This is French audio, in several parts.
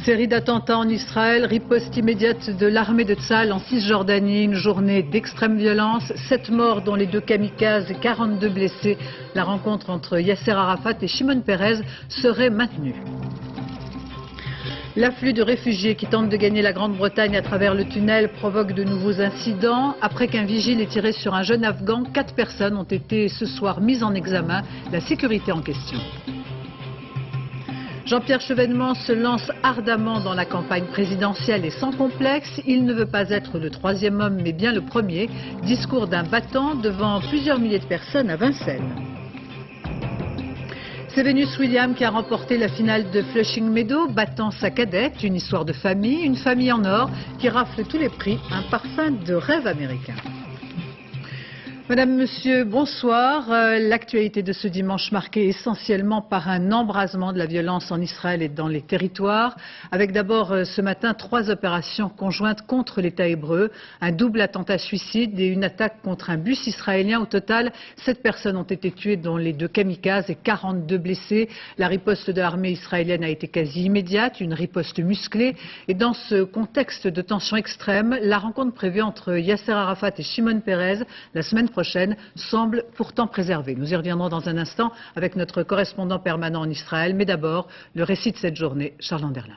Série d'attentats en Israël, riposte immédiate de l'armée de Tsahal en Cisjordanie, une journée d'extrême violence, 7 morts dont les 2 kamikazes et 42 blessés. La rencontre entre Yasser Arafat et Shimon Peres serait maintenue. L'afflux de réfugiés qui tentent de gagner la Grande-Bretagne à travers le tunnel provoque de nouveaux incidents. Après qu'un vigile ait tiré sur un jeune Afghan, 4 personnes ont été ce soir mises en examen. La sécurité en question. Jean-Pierre Chevènement se lance ardemment dans la campagne présidentielle et sans complexe. Il ne veut pas être le 3e homme, mais bien le premier. Discours d'un battant devant plusieurs milliers de personnes à Vincennes. C'est Venus Williams qui a remporté la finale de Flushing Meadows, battant sa cadette. Une histoire de famille, une famille en or qui rafle tous les prix, un parfum de rêve américain. Madame, Monsieur, bonsoir. L'actualité de ce dimanche marquée essentiellement par un embrasement de la violence en Israël et dans les territoires, avec d'abord ce matin 3 opérations conjointes contre l'État hébreu, un double attentat suicide et une attaque contre un bus israélien. Au total, 7 personnes ont été tuées, dont les 2 kamikazes et 42 blessés. La riposte de l'armée israélienne a été quasi immédiate, une riposte musclée. Et dans ce contexte de tension extrême, la rencontre prévue entre Yasser Arafat et Shimon Peres la semaine prochaine semble pourtant préservée. Nous y reviendrons dans un instant avec notre correspondant permanent en Israël. Mais d'abord, le récit de cette journée, Charles Anderlin.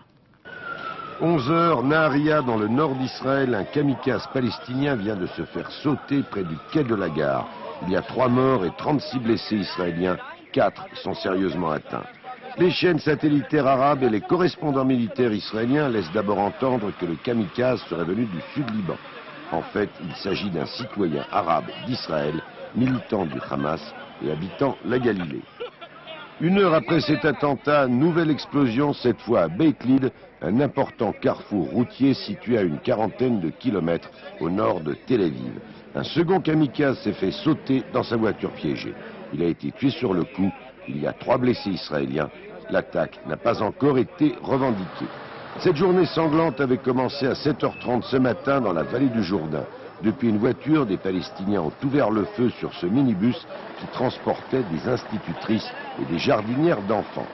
11 h, Nahariya, dans le nord d'Israël, un kamikaze palestinien vient de se faire sauter près du quai de la gare. Il y a 3 morts et 36 blessés israéliens, 4 sont sérieusement atteints. Les chaînes satellitaires arabes et les correspondants militaires israéliens laissent d'abord entendre que le kamikaze serait venu du sud-Liban. En fait, il s'agit d'un citoyen arabe d'Israël, militant du Hamas et habitant la Galilée. 1 heure après cet attentat, nouvelle explosion, cette fois à Beit Lid, un important carrefour routier situé à une quarantaine de kilomètres au nord de Tel Aviv. Un second kamikaze s'est fait sauter dans sa voiture piégée. Il a été tué sur le coup. Il y a 3 blessés israéliens. L'attaque n'a pas encore été revendiquée. Cette journée sanglante avait commencé à 7h30 ce matin dans la vallée du Jourdain. Depuis une voiture, des Palestiniens ont ouvert le feu sur ce minibus qui transportait des institutrices et des jardinières d'enfants.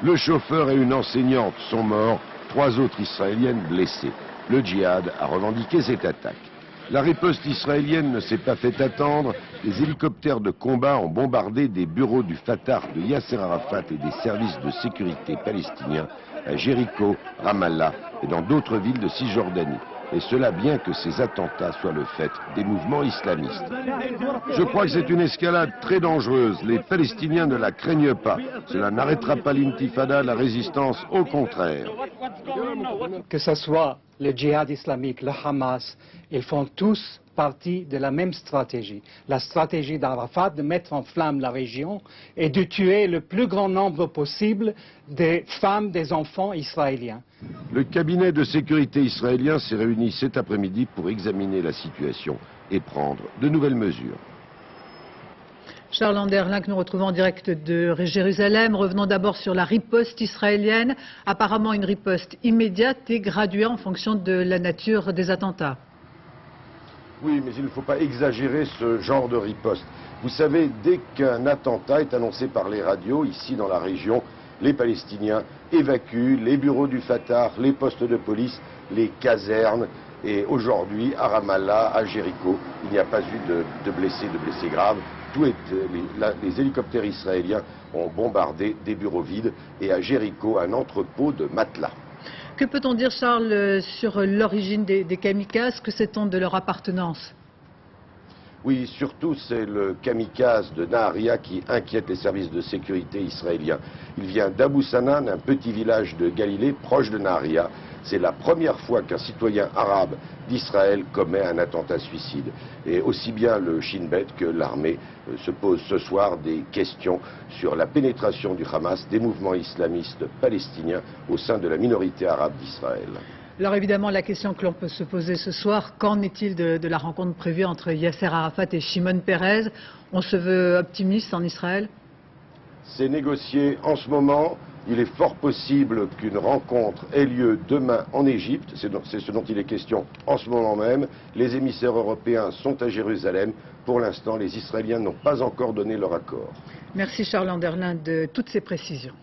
Le chauffeur et une enseignante sont morts, 3 autres Israéliennes blessées. Le djihad a revendiqué cette attaque. La riposte israélienne ne s'est pas fait attendre. Les hélicoptères de combat ont bombardé des bureaux du Fatah de Yasser Arafat et des services de sécurité palestiniens à Jéricho, Ramallah et dans d'autres villes de Cisjordanie. Et cela bien que ces attentats soient le fait des mouvements islamistes. Je crois que c'est une escalade très dangereuse. Les Palestiniens ne la craignent pas. Cela n'arrêtera pas l'intifada, la résistance, au contraire. Que ce soit le djihad islamique, le Hamas, ils font tous partie de la même stratégie. La stratégie d'Arafat de mettre en flamme la région et de tuer le plus grand nombre possible des femmes, des enfants israéliens. Le cabinet de sécurité israélien s'est réuni cet après-midi pour examiner la situation et prendre de nouvelles mesures. Charles Anderlin, que nous retrouvons en direct de Jérusalem. Revenons d'abord sur la riposte israélienne. Apparemment une riposte immédiate et graduée en fonction de la nature des attentats. Oui, mais il ne faut pas exagérer ce genre de riposte. Vous savez, dès qu'un attentat est annoncé par les radios, ici dans la région, les Palestiniens évacuent les bureaux du Fatah, les postes de police, les casernes. Et aujourd'hui, à Ramallah, à Jéricho, il n'y a pas eu de blessés graves. Les hélicoptères israéliens ont bombardé des bureaux vides et à Jéricho, un entrepôt de matelas. Que peut-on dire, Charles, sur l'origine des kamikazes? Que sait-on de leur appartenance? Oui, surtout c'est le kamikaze de Nahariya qui inquiète les services de sécurité israéliens. Il vient d'Abu Sanan, un petit village de Galilée proche de Nahariya. C'est la première fois qu'un citoyen arabe d'Israël commet un attentat suicide. Et aussi bien le Shin Bet que l'armée se posent ce soir des questions sur la pénétration du Hamas des mouvements islamistes palestiniens au sein de la minorité arabe d'Israël. Alors évidemment, la question que l'on peut se poser ce soir, qu'en est-il de la rencontre prévue entre Yasser Arafat et Shimon Peres? On se veut optimiste en Israël? C'est négocié en ce moment. Il est fort possible qu'une rencontre ait lieu demain en Égypte. C'est ce dont il est question en ce moment même. Les émissaires européens sont à Jérusalem. Pour l'instant, les Israéliens n'ont pas encore donné leur accord. Merci Charles Anderlin de toutes ces précisions.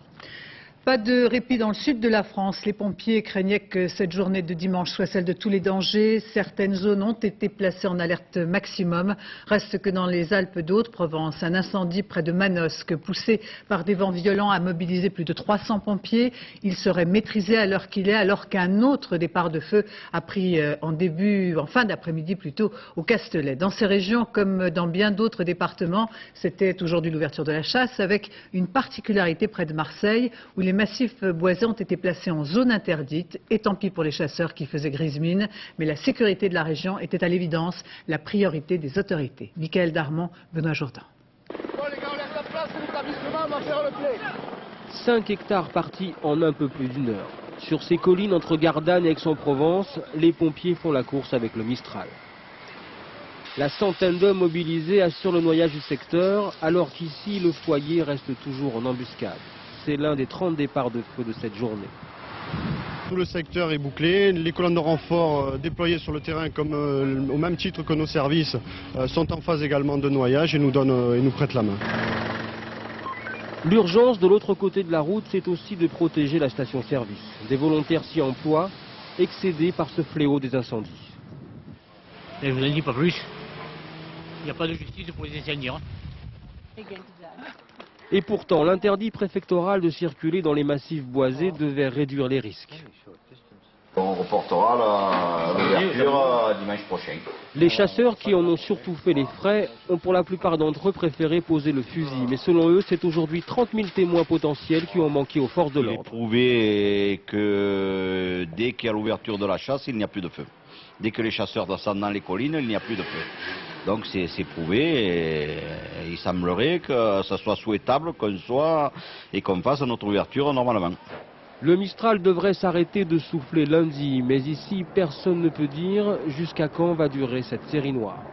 Pas de répit dans le sud de la France. Les pompiers craignaient que cette journée de dimanche soit celle de tous les dangers. Certaines zones ont été placées en alerte maximum. Reste que dans les Alpes d'Haute-Provence, un incendie près de Manosque, poussé par des vents violents, a mobilisé plus de 300 pompiers. Il serait maîtrisé à l'heure qu'il est, alors qu'un autre départ de feu a pris en fin d'après-midi plutôt, au Castelet. Dans ces régions, comme dans bien d'autres départements, c'était aujourd'hui l'ouverture de la chasse, avec une particularité près de Marseille, où les massifs boisés ont été placés en zone interdite. Et tant pis pour les chasseurs qui faisaient grise mine, mais la sécurité de la région était à l'évidence la priorité des autorités. Michael Darmon, Benoît Jourdan. Bon les gars, on laisse la place, l'établissement, on va faire le plein. 5 hectares partis en un peu plus d'une heure. Sur ces collines entre Gardanne et Aix-en-Provence, les pompiers font la course avec le Mistral. La centaine d'hommes mobilisés assure le noyage du secteur, alors qu'ici, le foyer reste toujours en embuscade. C'est l'un des 30 départs de feu de cette journée. Tout le secteur est bouclé, les colonnes de renfort déployées sur le terrain comme au même titre que nos services sont en phase également de noyage et nous prêtent la main. L'urgence de l'autre côté de la route, c'est aussi de protéger la station-service. Des volontaires s'y emploient, excédés par ce fléau des incendies. Et je vous en dis pas plus. Il n'y a pas de justice pour les incendies. Et pourtant, l'interdit préfectoral de circuler dans les massifs boisés devait réduire les risques. On reportera l'ouverture dimanche prochain. Les chasseurs qui en ont surtout fait les frais ont pour la plupart d'entre eux préféré poser le fusil. Mais selon eux, c'est aujourd'hui 30 000 témoins potentiels qui ont manqué aux forces de l'ordre. Il est prouvé que dès qu'il y a l'ouverture de la chasse, il n'y a plus de feu. Dès que les chasseurs descendent dans les collines, il n'y a plus de feu. Donc c'est prouvé et il semblerait que ce soit souhaitable qu'on fasse notre ouverture normalement. Le Mistral devrait s'arrêter de souffler lundi, mais ici personne ne peut dire jusqu'à quand va durer cette série noire.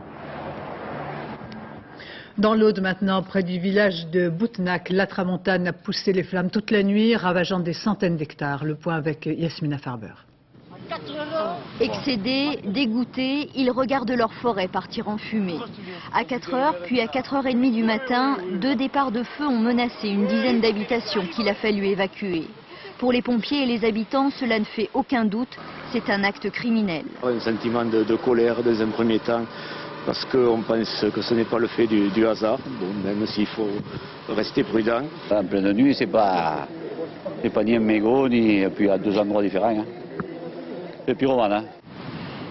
Dans l'Aude maintenant, près du village de Boutenac, la tramontane a poussé les flammes toute la nuit, ravageant des centaines d'hectares. Le point avec Yasmina Farber. Excédés, dégoûtés, ils regardent leur forêt partir en fumée. À 4 h, puis à 4 h 30 du matin, 2 départs de feu ont menacé une dizaine d'habitations qu'il a fallu évacuer. Pour les pompiers et les habitants, cela ne fait aucun doute, c'est un acte criminel. Un sentiment de colère dans un premier temps, parce qu'on pense que ce n'est pas le fait du hasard, bon, même s'il faut rester prudent. En pleine nuit, c'est pas ni un mégot, ni puis à 2 endroits différents. Hein. C'est pyromane. Hein.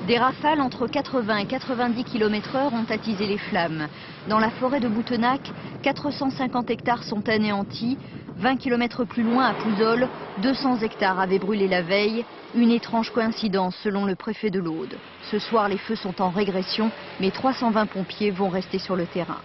Des rafales entre 80 et 90 km/h ont attisé les flammes. Dans la forêt de Boutenac, 450 hectares sont anéantis. 20 km plus loin, à Pouzol, 200 hectares avaient brûlé la veille. Une étrange coïncidence selon le préfet de l'Aude. Ce soir, les feux sont en régression, mais 320 pompiers vont rester sur le terrain.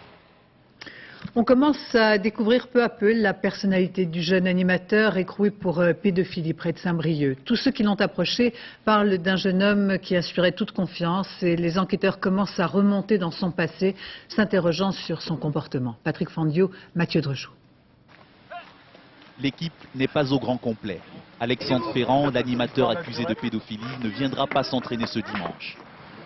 On commence à découvrir peu à peu la personnalité du jeune animateur écroué pour pédophilie près de Saint-Brieuc. Tous ceux qui l'ont approché parlent d'un jeune homme qui inspirait toute confiance et les enquêteurs commencent à remonter dans son passé, s'interrogeant sur son comportement. Patrick Fandiot, Mathieu Drejoux. L'équipe n'est pas au grand complet. Alexandre Ferrand, l'animateur accusé de pédophilie, ne viendra pas s'entraîner ce dimanche.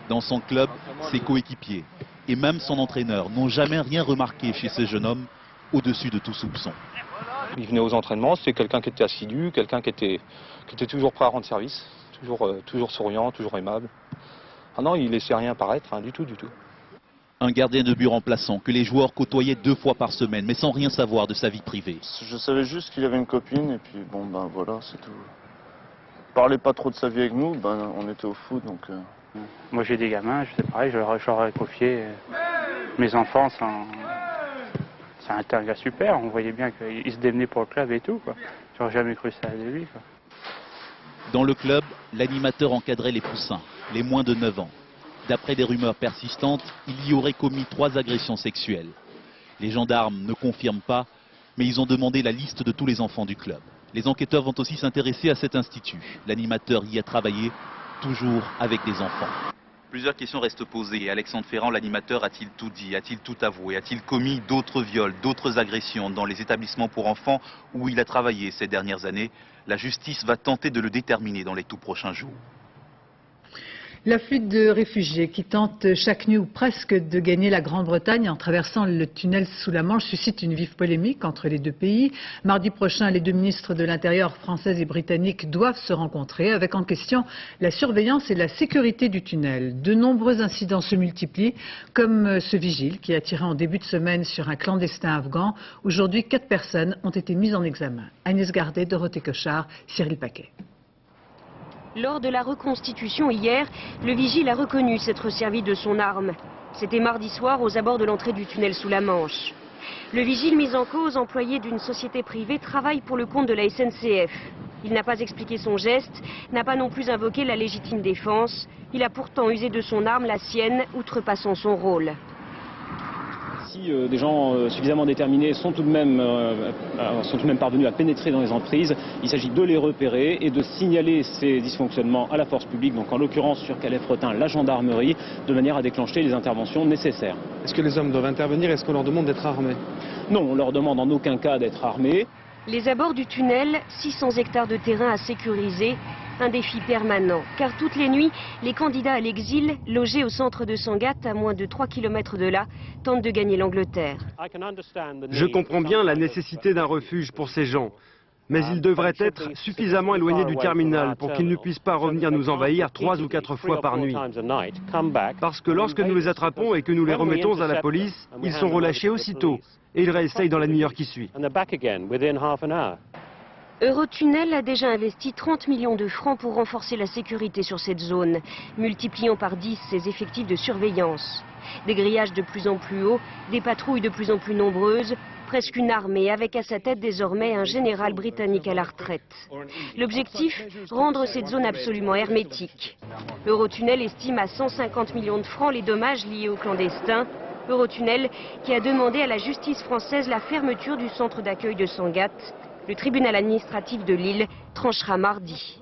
Dans son club, ses coéquipiers et même son entraîneur n'ont jamais rien remarqué chez ce jeune homme au-dessus de tout soupçon. Il venait aux entraînements, c'était quelqu'un qui était assidu, quelqu'un qui était toujours prêt à rendre service, toujours souriant, toujours aimable. Ah non, il laissait rien paraître, hein, du tout. Un gardien de but remplaçant que les joueurs côtoyaient 2 fois par semaine, mais sans rien savoir de sa vie privée. Je savais juste qu'il avait une copine et puis bon ben voilà, c'est tout. Il parlait pas trop de sa vie avec nous, ben on était au foot donc... Moi j'ai des gamins, je sais pareil, je leur ai confié mes enfants, c'est un gars super, on voyait bien qu'il se démenait pour le club et tout, quoi. J'aurais jamais cru ça de lui, quoi. Dans le club, l'animateur encadrait les poussins, les moins de 9 ans. D'après des rumeurs persistantes, il y aurait commis 3 agressions sexuelles. Les gendarmes ne confirment pas, mais ils ont demandé la liste de tous les enfants du club. Les enquêteurs vont aussi s'intéresser à cet institut. L'animateur y a travaillé, toujours avec des enfants. Plusieurs questions restent posées. Alexandre Ferrand, l'animateur, a-t-il tout dit? A-t-il tout avoué? A-t-il commis d'autres viols, d'autres agressions dans les établissements pour enfants où il a travaillé ces dernières années? La justice va tenter de le déterminer dans les tout prochains jours. L'afflux de réfugiés qui tentent chaque nuit ou presque de gagner la Grande-Bretagne en traversant le tunnel sous la Manche suscite une vive polémique entre les deux pays. Mardi prochain, les deux ministres de l'Intérieur française et britannique doivent se rencontrer avec en question la surveillance et la sécurité du tunnel. De nombreux incidents se multiplient, comme ce vigile qui a tiré en début de semaine sur un clandestin afghan. Aujourd'hui, 4 personnes ont été mises en examen. Agnès Gardet, Dorothée Cochard, Cyril Paquet. Lors de la reconstitution hier, le vigile a reconnu s'être servi de son arme. C'était mardi soir aux abords de l'entrée du tunnel sous la Manche. Le vigile mis en cause, employé d'une société privée, travaille pour le compte de la SNCF. Il n'a pas expliqué son geste, n'a pas non plus invoqué la légitime défense. Il a pourtant usé de son arme, la sienne, outrepassant son rôle. Si des gens suffisamment déterminés sont tout de même parvenus à pénétrer dans les emprises, il s'agit de les repérer et de signaler ces dysfonctionnements à la force publique, donc en l'occurrence sur Calais-Fretin, la gendarmerie, de manière à déclencher les interventions nécessaires. Est-ce que les hommes doivent intervenir? Est-ce qu'on leur demande d'être armés? Non, on leur demande en aucun cas d'être armés. Les abords du tunnel, 600 hectares de terrain à sécuriser, un défi permanent. Car toutes les nuits, les candidats à l'exil, logés au centre de Sangatte, à moins de 3 km de là, tentent de gagner l'Angleterre. Je comprends bien la nécessité d'un refuge pour ces gens, mais ils devraient être suffisamment éloignés du terminal pour qu'ils ne puissent pas revenir nous envahir 3 ou 4 fois par nuit. Parce que lorsque nous les attrapons et que nous les remettons à la police, ils sont relâchés aussitôt et ils réessayent dans la demi-heure qui suit. Eurotunnel a déjà investi 30 millions de francs pour renforcer la sécurité sur cette zone, multipliant par 10 ses effectifs de surveillance. Des grillages de plus en plus hauts, des patrouilles de plus en plus nombreuses, presque une armée avec à sa tête désormais un général britannique à la retraite. L'objectif, rendre cette zone absolument hermétique. Eurotunnel estime à 150 millions de francs les dommages liés aux clandestins. Eurotunnel qui a demandé à la justice française la fermeture du centre d'accueil de Sangatte. Le tribunal administratif de Lille tranchera mardi.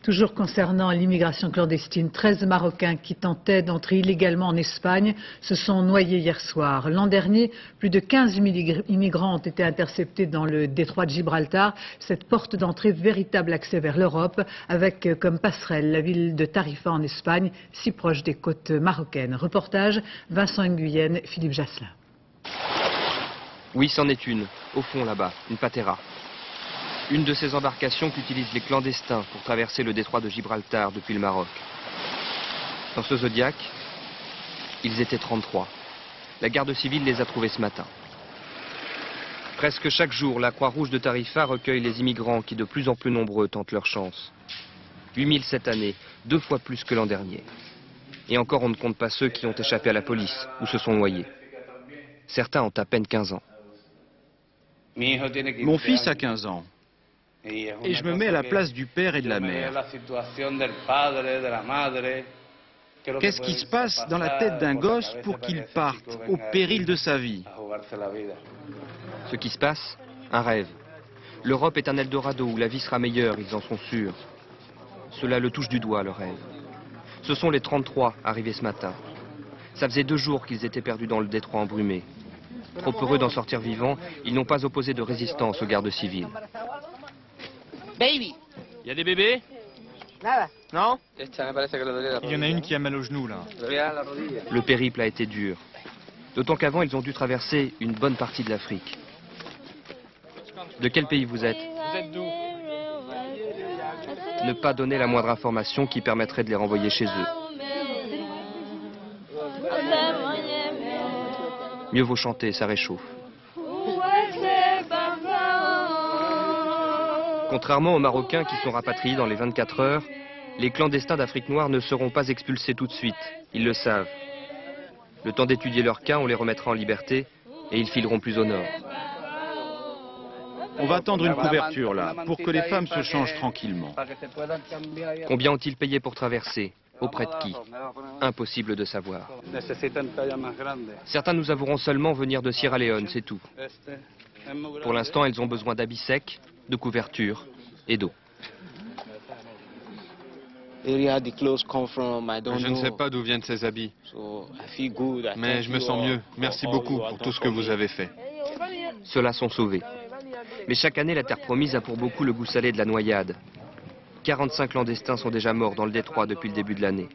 Toujours concernant l'immigration clandestine, 13 Marocains qui tentaient d'entrer illégalement en Espagne se sont noyés hier soir. L'an dernier, plus de 15 000 immigrants ont été interceptés dans le détroit de Gibraltar, cette porte d'entrée, véritable accès vers l'Europe, avec comme passerelle la ville de Tarifa en Espagne, si proche des côtes marocaines. Reportage Vincent Nguyen, Philippe Jasselin. Oui, c'en est une, au fond là-bas, une patera. Une de ces embarcations qu'utilisent les clandestins pour traverser le détroit de Gibraltar depuis le Maroc. Dans ce Zodiac, ils étaient 33. La garde civile les a trouvés ce matin. Presque chaque jour, la Croix-Rouge de Tarifa recueille les immigrants qui de plus en plus nombreux tentent leur chance. 8000 cette année, 2 fois plus que l'an dernier. Et encore, on ne compte pas ceux qui ont échappé à la police ou se sont noyés. Certains ont à peine 15 ans. Mon fils a 15 ans. Et je me mets à la place du père et de la mère. Qu'est-ce qui se passe dans la tête d'un gosse pour qu'il parte au péril de sa vie? Ce qui se passe, un rêve. L'Europe est un Eldorado où la vie sera meilleure, ils en sont sûrs. Cela le touche du doigt, le rêve. Ce sont les 33 arrivés ce matin. Ça faisait 2 jours qu'ils étaient perdus dans le détroit embrumé. Trop heureux d'en sortir vivants, ils n'ont pas opposé de résistance aux gardes civils. Baby. Il y a des bébés? Non? Il y en a une qui a mal au genou là. Le périple a été dur. D'autant qu'avant, ils ont dû traverser une bonne partie de l'Afrique. De quel pays vous êtes? Vous êtes d'où? Ne pas donner la moindre information qui permettrait de les renvoyer chez eux. Mieux vaut chanter, ça réchauffe. Contrairement aux Marocains qui sont rapatriés dans les 24 heures, les clandestins d'Afrique noire ne seront pas expulsés tout de suite. Ils le savent. Le temps d'étudier leur cas, on les remettra en liberté et ils fileront plus au nord. On va attendre une couverture là, pour que les femmes se changent tranquillement. Combien ont-ils payé pour traverser? Auprès de qui? Impossible de savoir. Certains nous avoueront seulement venir de Sierra Leone, c'est tout. Pour l'instant, elles ont besoin d'habits secs, de couverture et d'eau. Je ne sais pas d'où viennent ces habits, mais je me sens mieux. Merci beaucoup pour tout ce que vous avez fait. Ceux-là sont sauvés. Mais chaque année, la terre promise a pour beaucoup le goût salé de la noyade. 45 clandestins sont déjà morts dans le détroit depuis le début de l'année.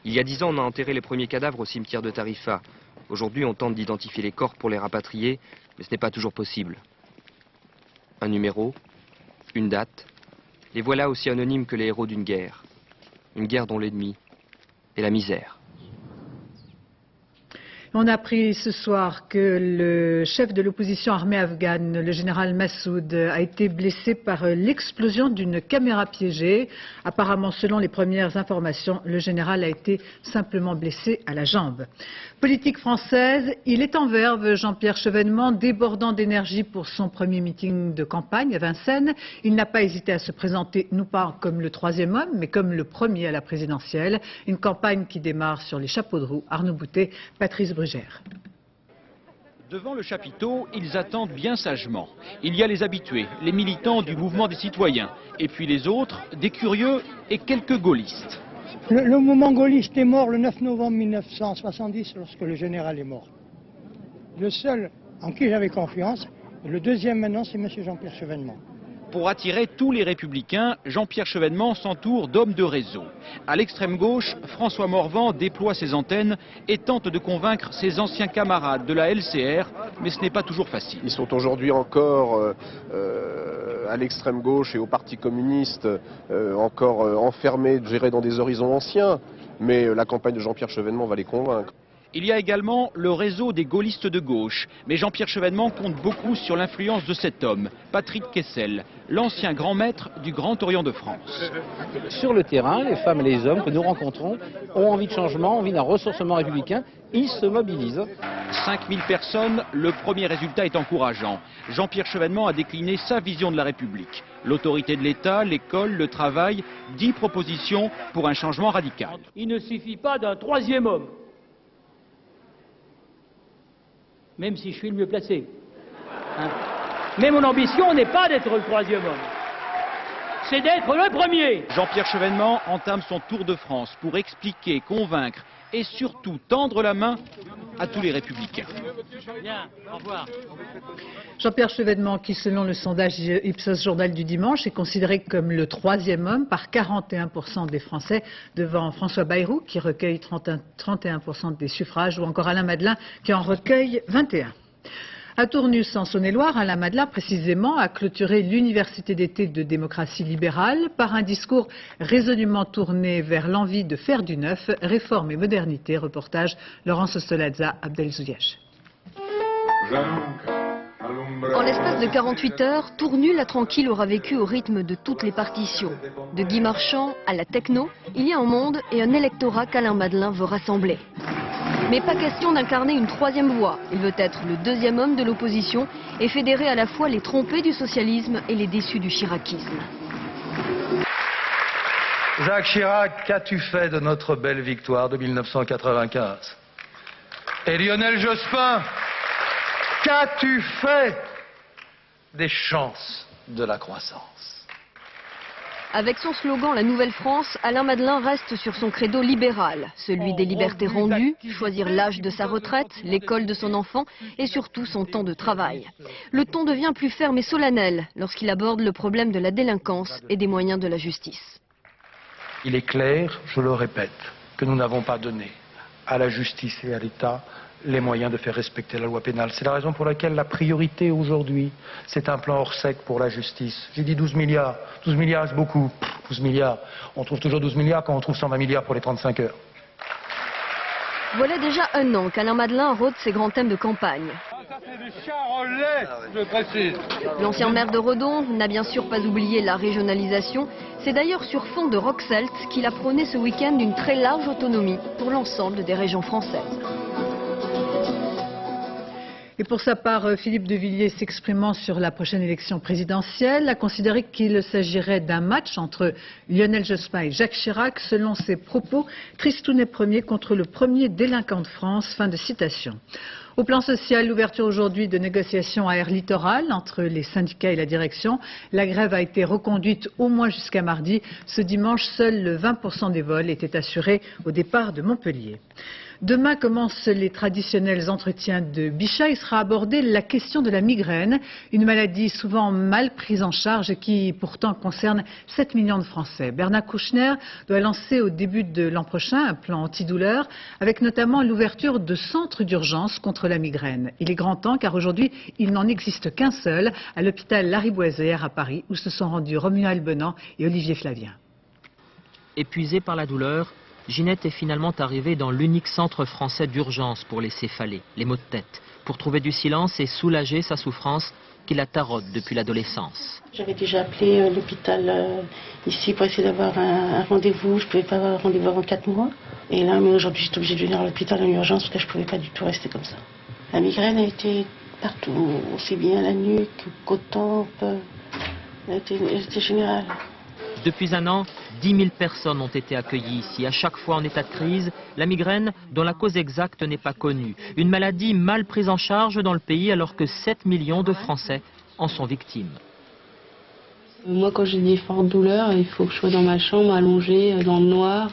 Il y a 10 ans, on a enterré les premiers cadavres au cimetière de Tarifa. Aujourd'hui, on tente d'identifier les corps pour les rapatrier, mais ce n'est pas toujours possible. Un numéro, une date, les voilà aussi anonymes que les héros d'une guerre. Une guerre dont l'ennemi est la misère. On a appris ce soir que le chef de l'opposition armée afghane, le général Massoud, a été blessé par l'explosion d'une caméra piégée. Apparemment, selon les premières informations, le général a été simplement blessé à la jambe. Politique française, il est en verve, Jean-Pierre Chevènement, débordant d'énergie pour son premier meeting de campagne à Vincennes. Il n'a pas hésité à se présenter, non pas comme le troisième homme, mais comme le premier à la présidentielle. Une campagne qui démarre sur les chapeaux de roue. Arnaud Boutet, Patrice Brugère. Devant le chapiteau, ils attendent bien sagement. Il y a les habitués, les militants du mouvement des citoyens, et puis les autres, des curieux et quelques gaullistes. Le mouvement gaulliste est mort le 9 novembre 1970 lorsque le général est mort. Le seul en qui j'avais confiance, et le deuxième maintenant, c'est M. Jean-Pierre Chevènement. Pour attirer tous les républicains, Jean-Pierre Chevènement s'entoure d'hommes de réseau. À l'extrême gauche, François Morvan déploie ses antennes et tente de convaincre ses anciens camarades de la LCR, mais ce n'est pas toujours facile. Ils sont aujourd'hui encore à l'extrême gauche et au Parti communiste, encore enfermés, gérés dans des horizons anciens, mais la campagne de Jean-Pierre Chevènement va les convaincre. Il y a également le réseau des gaullistes de gauche, mais Jean-Pierre Chevènement compte beaucoup sur l'influence de cet homme, Patrick Kessel, l'ancien grand maître du Grand Orient de France. Sur le terrain, les femmes et les hommes que nous rencontrons ont envie de changement, envie d'un ressourcement républicain, ils se mobilisent. 5000 personnes, le premier résultat est encourageant. Jean-Pierre Chevènement a décliné sa vision de la République. L'autorité de l'État, l'école, le travail, 10 propositions pour un changement radical. Il ne suffit pas d'un troisième homme. Même si je suis le mieux placé. Hein. Mais mon ambition n'est pas d'être le troisième homme, c'est d'être le premier. Jean-Pierre Chevènement entame son tour de France pour expliquer, convaincre et surtout tendre la main à tous les républicains. Bien, au revoir. Jean-Pierre Chevènement, qui selon le sondage Ipsos Journal du dimanche est considéré comme le troisième homme par 41% des Français, devant François Bayrou qui recueille 31% des suffrages, ou encore Alain Madelin qui en recueille 21%. À Tournus, en Saône-et-Loire, Alain Madelin, précisément, a clôturé l'université d'été de démocratie libérale par un discours résolument tourné vers l'envie de faire du neuf, réforme et modernité. Reportage Laurence Ostolazza, Abdel Zouyache. En l'espace de 48 heures, Tournus la tranquille aura vécu au rythme de toutes les partitions. De Guy Marchand à la techno, il y a un monde et un électorat qu'Alain Madelin veut rassembler. Mais pas question d'incarner une troisième voie. Il veut être le deuxième homme de l'opposition et fédérer à la fois les trompés du socialisme et les déçus du chiracisme. Jacques Chirac, qu'as-tu fait de notre belle victoire de 1995? Et Lionel Jospin, qu'as-tu fait des chances de la croissance? Avec son slogan « La Nouvelle France », Alain Madelin reste sur son credo libéral, celui des libertés rendues, choisir l'âge de sa retraite, l'école de son enfant et surtout son temps de travail. Le ton devient plus ferme et solennel lorsqu'il aborde le problème de la délinquance et des moyens de la justice. Il est clair, je le répète, que nous n'avons pas donné à la justice et à l'État les moyens de faire respecter la loi pénale. C'est la raison pour laquelle la priorité aujourd'hui, c'est un plan hors sec pour la justice. J'ai dit 12 milliards. 12 milliards, c'est beaucoup. 12 milliards. On trouve toujours 12 milliards quand on trouve 120 milliards pour les 35 heures. Voilà déjà un an qu'Alain Madelin rôde ses grands thèmes de campagne. L'ancien maire de Redon n'a bien sûr pas oublié la régionalisation. C'est d'ailleurs sur fond de rock celt qu'il a prôné ce week-end une très large autonomie pour l'ensemble des régions françaises. Et pour sa part, Philippe de Villiers, s'exprimant sur la prochaine élection présidentielle, a considéré qu'il s'agirait d'un match entre Lionel Jospin et Jacques Chirac, selon ses propos, Tristounet Ier contre le premier délinquant de France. Fin de citation. Au plan social, l'ouverture aujourd'hui de négociations à Air Littoral entre les syndicats et la direction. La grève a été reconduite au moins jusqu'à mardi. Ce dimanche, seuls 20% des vols étaient assurés au départ de Montpellier. Demain commencent les traditionnels entretiens de Bichat. Il sera abordé la question de la migraine, une maladie souvent mal prise en charge et qui pourtant concerne 7 millions de Français. Bernard Kouchner doit lancer au début de l'an prochain un plan antidouleur avec notamment l'ouverture de centres d'urgence contre la migraine. Il est grand temps car aujourd'hui il n'en existe qu'un seul à l'hôpital Lariboisière à Paris où se sont rendus Romuald Benant et Olivier Flavien. Épuisée par la douleur, Ginette est finalement arrivée dans l'unique centre français d'urgence pour les céphalées, les maux de tête, pour trouver du silence et soulager sa souffrance qui la taraude depuis l'adolescence. J'avais déjà appelé l'hôpital ici pour essayer d'avoir un rendez-vous. Je ne pouvais pas avoir un rendez-vous avant 4 mois. Et là, mais aujourd'hui, j'étais obligée de venir à l'hôpital en urgence parce que je ne pouvais pas du tout rester comme ça. La migraine a été partout, aussi bien la nuque qu'aux tempes. Elle était générale. Depuis un an, 10 000 personnes ont été accueillies ici, à chaque fois en état de crise. La migraine, dont la cause exacte n'est pas connue. Une maladie mal prise en charge dans le pays alors que 7 millions de Français en sont victimes. Moi, quand j'ai des fortes douleurs, il faut que je sois dans ma chambre, allongée, dans le noir.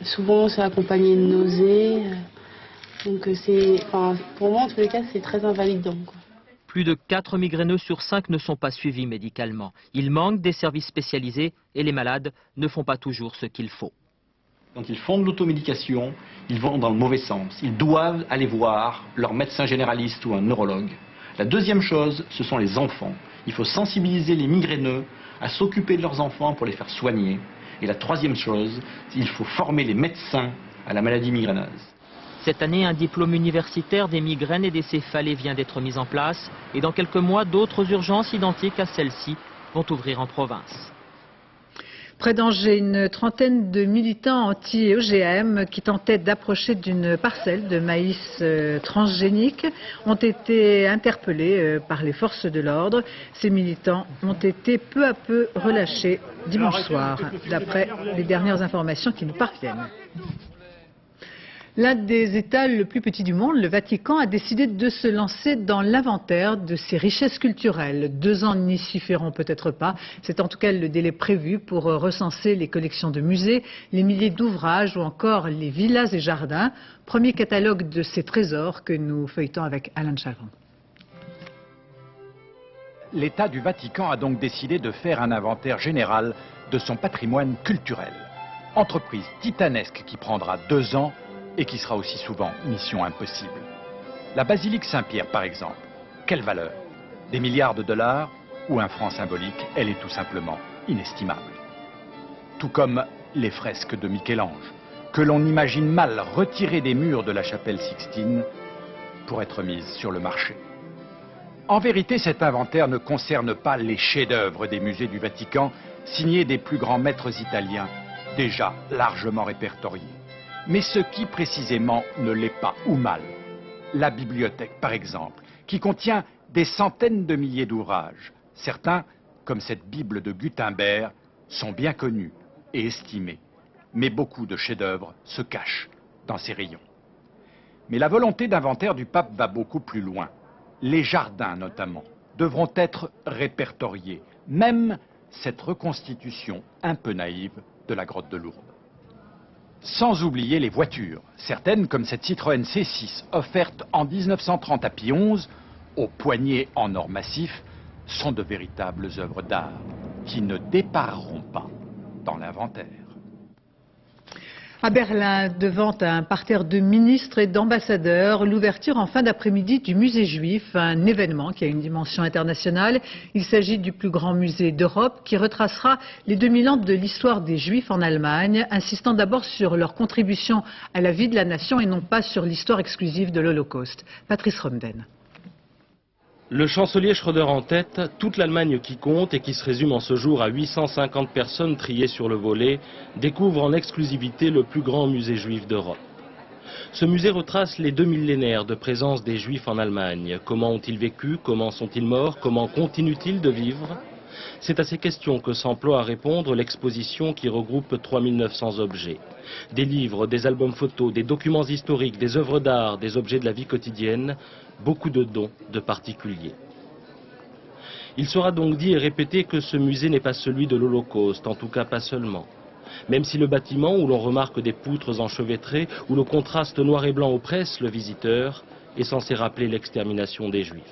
Souvent, c'est accompagné de nausées. Donc, pour moi, en tous les cas, c'est très invalidant, quoi. Plus de 4 migraineux sur 5 ne sont pas suivis médicalement. Il manque des services spécialisés et les malades ne font pas toujours ce qu'il faut. Quand ils font de l'automédication, ils vont dans le mauvais sens. Ils doivent aller voir leur médecin généraliste ou un neurologue. La deuxième chose, ce sont les enfants. Il faut sensibiliser les migraineux à s'occuper de leurs enfants pour les faire soigner. Et la troisième chose, il faut former les médecins à la maladie migraineuse. Cette année, un diplôme universitaire des migraines et des céphalées vient d'être mis en place. Et dans quelques mois, d'autres urgences identiques à celle-ci vont ouvrir en province. Près d'Angers, une trentaine de militants anti-OGM qui tentaient d'approcher d'une parcelle de maïs transgénique ont été interpellés par les forces de l'ordre. Ces militants ont été peu à peu relâchés dimanche soir, d'après les dernières informations qui nous parviennent. L'un des États le plus petit du monde, le Vatican, a décidé de se lancer dans l'inventaire de ses richesses culturelles. 2 ans n'y suffiront peut-être pas. C'est en tout cas le délai prévu pour recenser les collections de musées, les milliers d'ouvrages ou encore les villas et jardins. Premier catalogue de ces trésors que nous feuilletons avec Alain Chavon. L'État du Vatican a donc décidé de faire un inventaire général de son patrimoine culturel. Entreprise titanesque qui prendra 2 ans et qui sera aussi souvent mission impossible. La basilique Saint-Pierre, par exemple, quelle valeur? Des milliards de dollars ou un franc symbolique? Elle est tout simplement inestimable. Tout comme les fresques de Michel-Ange, que l'on imagine mal retirées des murs de la chapelle Sixtine pour être mises sur le marché. En vérité, cet inventaire ne concerne pas les chefs-d'œuvre des musées du Vatican, signés des plus grands maîtres italiens, déjà largement répertoriés. Mais ce qui précisément ne l'est pas, ou mal. La bibliothèque, par exemple, qui contient des centaines de milliers d'ouvrages. Certains, comme cette Bible de Gutenberg, sont bien connus et estimés. Mais beaucoup de chefs-d'œuvre se cachent dans ces rayons. Mais la volonté d'inventaire du pape va beaucoup plus loin. Les jardins, notamment, devront être répertoriés. Même cette reconstitution un peu naïve de la grotte de Lourdes. Sans oublier les voitures, certaines comme cette Citroën C6 offerte en 1930 à Pie XI, aux poignées en or massif, sont de véritables œuvres d'art qui ne dépareront pas dans l'inventaire. À Berlin, devant un parterre de ministres et d'ambassadeurs, l'ouverture en fin d'après-midi du musée juif, un événement qui a une dimension internationale. Il s'agit du plus grand musée d'Europe qui retracera les 2000 ans de l'histoire des Juifs en Allemagne, insistant d'abord sur leur contribution à la vie de la nation et non pas sur l'histoire exclusive de l'Holocauste. Patrice Romden. Le chancelier Schröder en tête, toute l'Allemagne qui compte et qui se résume en ce jour à 850 personnes triées sur le volet, découvre en exclusivité le plus grand musée juif d'Europe. Ce musée retrace les 2 millénaires de présence des Juifs en Allemagne. Comment ont-ils vécu? Comment sont-ils morts? Comment continuent-ils de vivre? C'est à ces questions que s'emploie à répondre l'exposition qui regroupe 3900 objets. Des livres, des albums photos, des documents historiques, des œuvres d'art, des objets de la vie quotidienne, beaucoup de dons de particuliers. Il sera donc dit et répété que ce musée n'est pas celui de l'Holocauste, en tout cas pas seulement. Même si le bâtiment, où l'on remarque des poutres enchevêtrées, où le contraste noir et blanc oppresse le visiteur, est censé rappeler l'extermination des Juifs.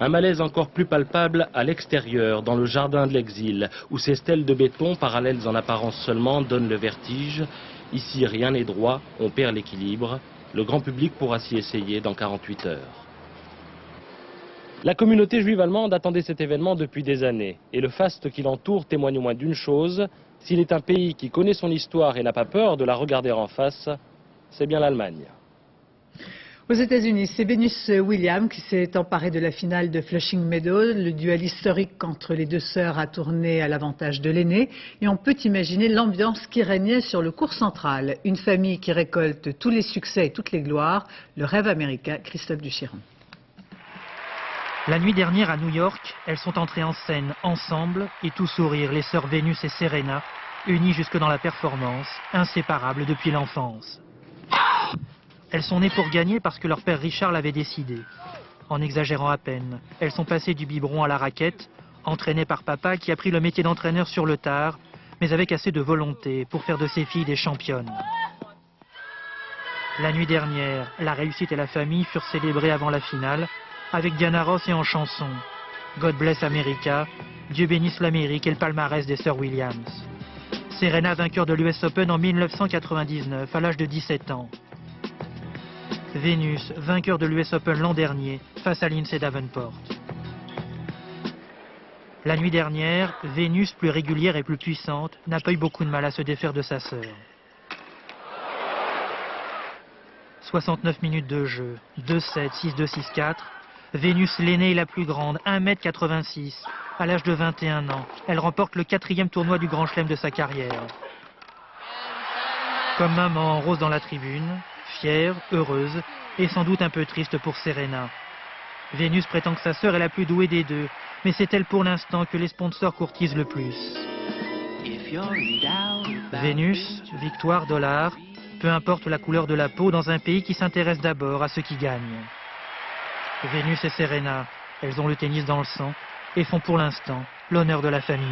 Un malaise encore plus palpable à l'extérieur, dans le jardin de l'exil, où ces stèles de béton, parallèles en apparence seulement, donnent le vertige. Ici, rien n'est droit, on perd l'équilibre. Le grand public pourra s'y essayer dans 48 heures. La communauté juive allemande attendait cet événement depuis des années. Et le faste qui l'entoure témoigne au moins d'une chose. S'il est un pays qui connaît son histoire et n'a pas peur de la regarder en face, c'est bien l'Allemagne. Aux États-Unis, c'est Venus Williams qui s'est emparée de la finale de Flushing Meadows. Le duel historique entre les deux sœurs a tourné à l'avantage de l'aînée. Et on peut imaginer l'ambiance qui régnait sur le cours central. Une famille qui récolte tous les succès et toutes les gloires. Le rêve américain, Christophe Duchiron. La nuit dernière à New York, elles sont entrées en scène ensemble et tout sourire, les sœurs Vénus et Serena, unies jusque dans la performance, inséparables depuis l'enfance. Elles sont nées pour gagner parce que leur père Richard l'avait décidé. En exagérant à peine, elles sont passées du biberon à la raquette, entraînées par papa qui a pris le métier d'entraîneur sur le tard, mais avec assez de volonté pour faire de ses filles des championnes. La nuit dernière, la réussite et la famille furent célébrées avant la finale, avec Diana Ross et en chanson. God bless America, Dieu bénisse l'Amérique et le palmarès des sœurs Williams. Serena vainqueur de l'US Open en 1999 à l'âge de 17 ans. Vénus vainqueur de l'US Open l'an dernier face à Lindsay Davenport. La nuit dernière, Vénus, plus régulière et plus puissante, n'a pas eu beaucoup de mal à se défaire de sa sœur. 69 minutes de jeu, 2-7, 6-2, 6-4. Vénus l'aînée est la plus grande, 1,86 m. À l'âge de 21 ans, elle remporte le 4e tournoi du Grand Chelem de sa carrière. Comme maman, Rose dans la tribune, fière, heureuse et sans doute un peu triste pour Serena. Vénus prétend que sa sœur est la plus douée des deux, mais c'est elle pour l'instant que les sponsors courtisent le plus. Vénus, victoire, dollar, peu importe la couleur de la peau dans un pays qui s'intéresse d'abord à ceux qui gagnent. Vénus et Serena, elles ont le tennis dans le sang et font pour l'instant l'honneur de la famille.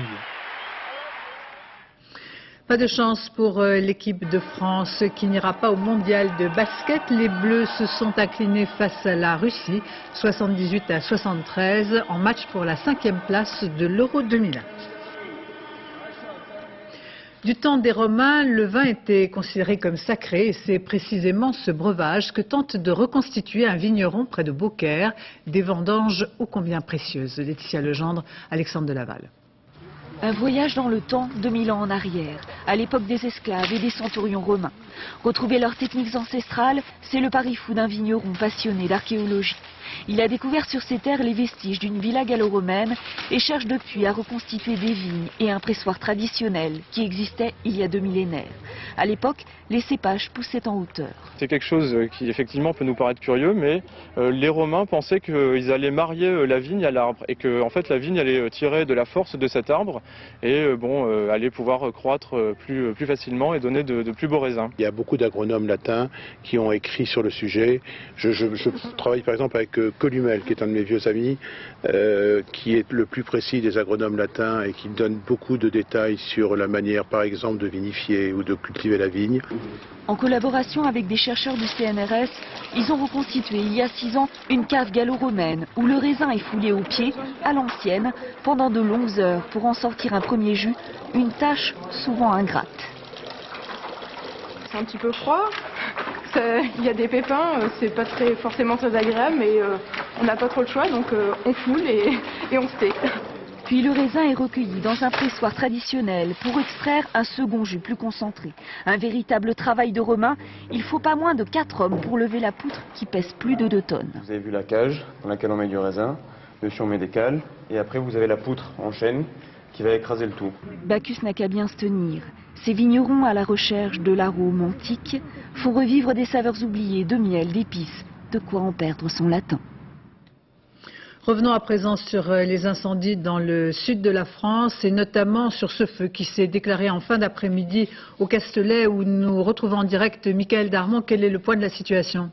Pas de chance pour l'équipe de France qui n'ira pas au mondial de basket. Les Bleus se sont inclinés face à la Russie, 78-73, en match pour la 5e place de l'Euro 2001. Du temps des Romains, le vin était considéré comme sacré et c'est précisément ce breuvage que tente de reconstituer un vigneron près de Beaucaire, des vendanges ô combien précieuses. Laetitia Legendre, Alexandre Delaval. Un voyage dans le temps, 2000 ans en arrière, à l'époque des esclaves et des centurions romains. Retrouver leurs techniques ancestrales, c'est le pari fou d'un vigneron passionné d'archéologie. Il a découvert sur ces terres les vestiges d'une villa gallo-romaine et cherche depuis à reconstituer des vignes et un pressoir traditionnel qui existait il y a 2 millénaires. À l'époque, les cépages poussaient en hauteur. C'est quelque chose qui effectivement peut nous paraître curieux, mais les Romains pensaient qu'ils allaient marier la vigne à l'arbre et que en fait la vigne allait tirer de la force de cet arbre et allait pouvoir croître plus facilement et donner de plus beaux raisins. Il y a beaucoup d'agronomes latins qui ont écrit sur le sujet. Je travaille par exemple avec Columel, qui est un de mes vieux amis, qui est le plus précis des agronomes latins et qui donne beaucoup de détails sur la manière par exemple de vinifier ou de cultiver la vigne. En collaboration avec des chercheurs du CNRS, ils ont reconstitué il y a 6 ans une cave gallo-romaine où le raisin est foulé au pied, à l'ancienne, pendant de longues heures pour en sortir un premier jus, une tâche souvent ingrate. C'est un petit peu froid, il y a des pépins, c'est pas forcément très agréable, mais on n'a pas trop le choix, donc on foule et on steak. Puis le raisin est recueilli dans un pressoir traditionnel pour extraire un second jus plus concentré. Un véritable travail de Romain. Il faut pas moins de 4 hommes pour lever la poutre qui pèse plus de 2 tonnes. Vous avez vu la cage dans laquelle on met du raisin. Dessus on met des cales. Et après vous avez la poutre en chaîne qui va écraser le tout. Bacchus n'a qu'à bien se tenir. Ces vignerons à la recherche de l'arôme antique font revivre des saveurs oubliées de miel, d'épices. De quoi en perdre son latin. Revenons à présent sur les incendies dans le sud de la France et notamment sur ce feu qui s'est déclaré en fin d'après-midi au Castellet où nous retrouvons en direct Michael Darmon. Quel est le point de la situation ?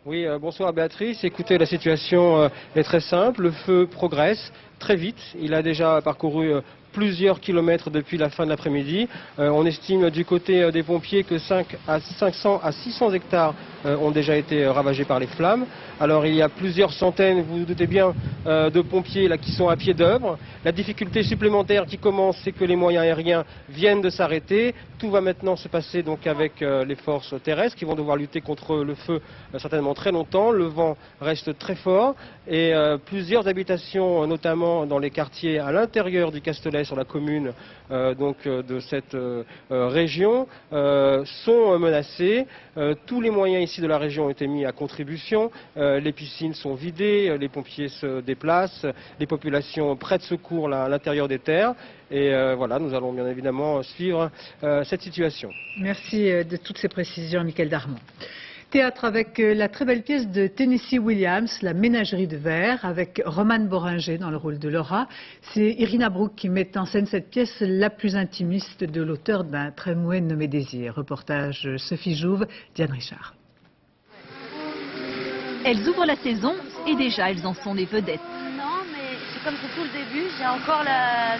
Oui, bonsoir Béatrice. Écoutez, la situation est très simple. Le feu progresse très vite. Il a déjà parcouru plusieurs kilomètres depuis la fin de l'après-midi. On estime du côté des pompiers que 500 à 600 hectares ont déjà été ravagés par les flammes. Alors il y a plusieurs centaines, vous vous doutez bien, de pompiers là, qui sont à pied d'œuvre. La difficulté supplémentaire qui commence, c'est que les moyens aériens viennent de s'arrêter. Tout va maintenant se passer donc avec les forces terrestres qui vont devoir lutter contre le feu certainement très longtemps. Le vent reste très fort et plusieurs habitations, notamment dans les quartiers à l'intérieur du Castellet, sur la commune de cette région, sont menacées. Tous les moyens ici de la région ont été mis à contribution. Les piscines sont vidées, les pompiers se déplacent, les populations prêtent secours à l'intérieur des terres. Et voilà, nous allons bien évidemment suivre cette situation. Merci de toutes ces précisions, Michael Darmon. Théâtre avec la très belle pièce de Tennessee Williams, La Ménagerie de verre, avec Romane Boringer dans le rôle de Laura. C'est Irina Brouk qui met en scène cette pièce, la plus intimiste de l'auteur d'un tramway nommé Désir. Reportage Sophie Jouve, Diane Richard. Elles ouvrent la saison et déjà elles en sont les vedettes. Non, mais c'est comme sur tout le début, j'ai encore le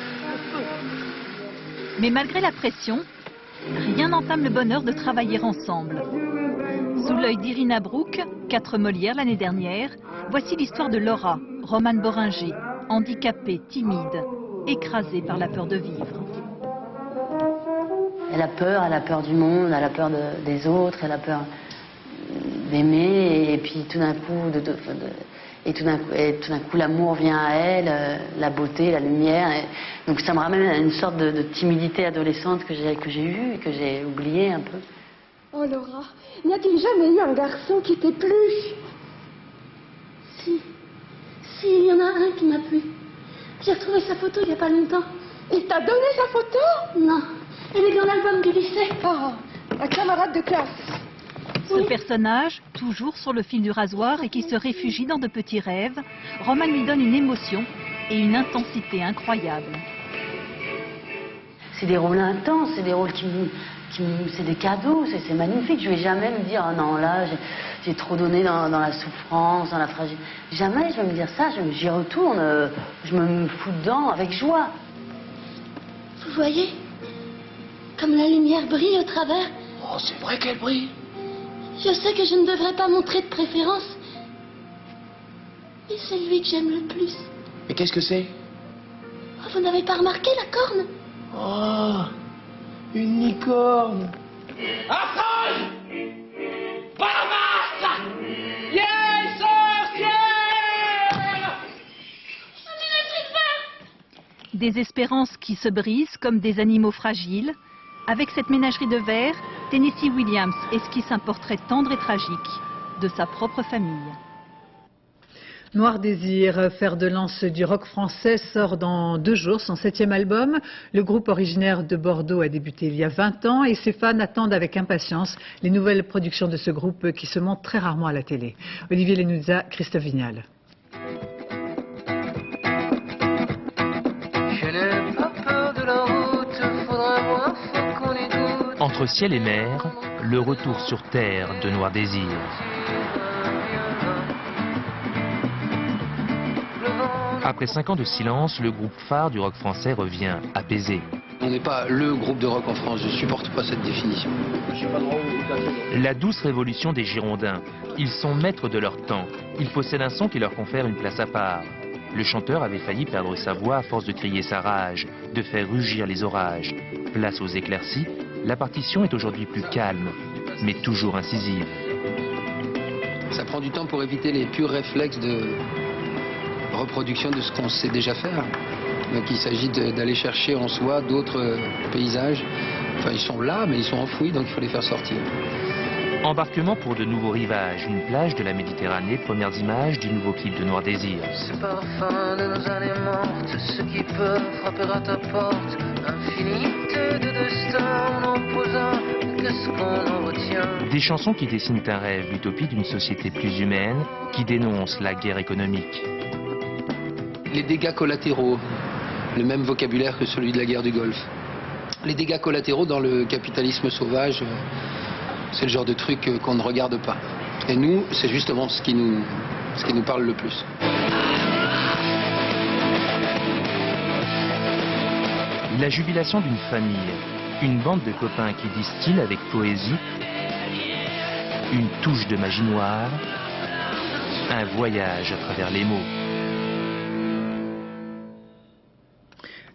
feu. Mais malgré la pression, rien n'entame le bonheur de travailler ensemble. Sous l'œil d'Irina Brouk, 4 Molières l'année dernière, voici l'histoire de Laura, Romane Boringer, handicapée, timide, écrasée par la peur de vivre. Elle a peur du monde, elle a peur des autres, elle a peur d'aimer, et puis tout d'un coup, l'amour vient à elle, la beauté, la lumière. Donc ça me ramène à une sorte de timidité adolescente que j'ai eue et que j'ai oubliée un peu. Oh Laura, n'y a-t-il jamais eu un garçon qui t'ait plu? Si, il y en a un qui m'a plu. J'ai retrouvé sa photo il n'y a pas longtemps. Il t'a donné sa photo? Non, elle est dans l'album du lycée. Oh, un camarade de classe. Ce personnage, toujours sur le fil du rasoir et qui se réfugie dans de petits rêves, Romane lui donne une émotion et une intensité incroyables. C'est des rôles intenses, c'est des rôles c'est des cadeaux, c'est magnifique. Je ne vais jamais me dire, oh non, là, j'ai trop donné dans la souffrance, dans la fragilité. Jamais je vais me dire ça, j'y retourne, je me fous dedans avec joie. Vous voyez, comme la lumière brille au travers. Oh, c'est vrai qu'elle brille. Je sais que je ne devrais pas montrer de préférence, mais c'est lui que j'aime le plus. Mais qu'est-ce que c'est? Oh, vous n'avez pas remarqué la corne? Oh, une licorne. Afraille! Barabas! Yes, sorcière! Des espérances qui se brisent comme des animaux fragiles. Avec cette ménagerie de verre, Tennessee Williams esquisse un portrait tendre et tragique de sa propre famille. Noir Désir, fer de lance du rock français, sort dans 2 jours son 7e album. Le groupe originaire de Bordeaux a débuté il y a 20 ans et ses fans attendent avec impatience les nouvelles productions de ce groupe qui se montrent très rarement à la télé. Olivier Lenouza, Christophe Vignal. Entre ciel et mer, le retour sur terre de Noir Désir. Après 5 ans de silence, le groupe phare du rock français revient apaisé. On n'est pas le groupe de rock en France, je ne supporte pas cette définition. La douce révolution des Girondins. Ils sont maîtres de leur temps. Ils possèdent un son qui leur confère une place à part. Le chanteur avait failli perdre sa voix à force de crier sa rage, de faire rugir les orages. Place aux éclaircies, la partition est aujourd'hui plus calme, mais toujours incisive. Ça prend du temps pour éviter les purs réflexes de reproduction de ce qu'on sait déjà faire. Donc il s'agit d'aller chercher en soi d'autres paysages. Enfin, ils sont là, mais ils sont enfouis, donc il faut les faire sortir. Embarquement pour de nouveaux rivages, une plage de la Méditerranée, premières images du nouveau clip de Noir Désir. Ce parfum de nos années mortes, ce qui peut frapper à ta porte, infinité de destins en opposant devine ce qu'on en retient. Des chansons qui dessinent un rêve, l'utopie d'une société plus humaine, qui dénonce la guerre économique. Les dégâts collatéraux, le même vocabulaire que celui de la guerre du Golfe. Les dégâts collatéraux dans le capitalisme sauvage, c'est le genre de truc qu'on ne regarde pas. Et nous, c'est justement ce qui nous parle le plus. La jubilation d'une famille, une bande de copains qui distillent avec poésie, une touche de magie noire, un voyage à travers les mots.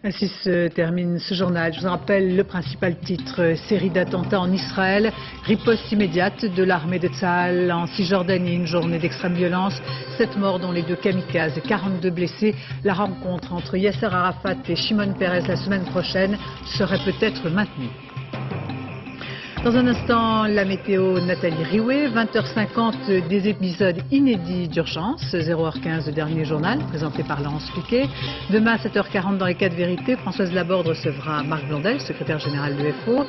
Ainsi se termine ce journal. Je vous rappelle le principal titre. Série d'attentats en Israël, riposte immédiate de l'armée de Tsahal en Cisjordanie, une journée d'extrême violence, 7 morts dont les 2 kamikazes et 42 blessés. La rencontre entre Yasser Arafat et Shimon Peres la semaine prochaine serait peut-être maintenue. Dans un instant, la météo, Nathalie Riouet, 20h50, des épisodes inédits d'urgence, 0h15, le dernier journal, présenté par Laurence Piquet. Demain, 7h40, dans les 4 vérités, Françoise Laborde recevra Marc Blondel, secrétaire général de FO.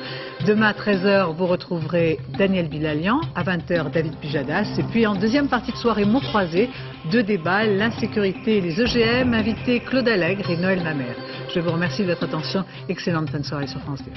Demain, à 13h, vous retrouverez Daniel Bilalian, à 20h, David Pujadas. Et puis, en deuxième partie de soirée, mots croisés, 2 débats, l'insécurité et les EGM, invités Claude Allègre et Noël Mamère. Je vous remercie de votre attention. Excellente fin de soirée sur France 2.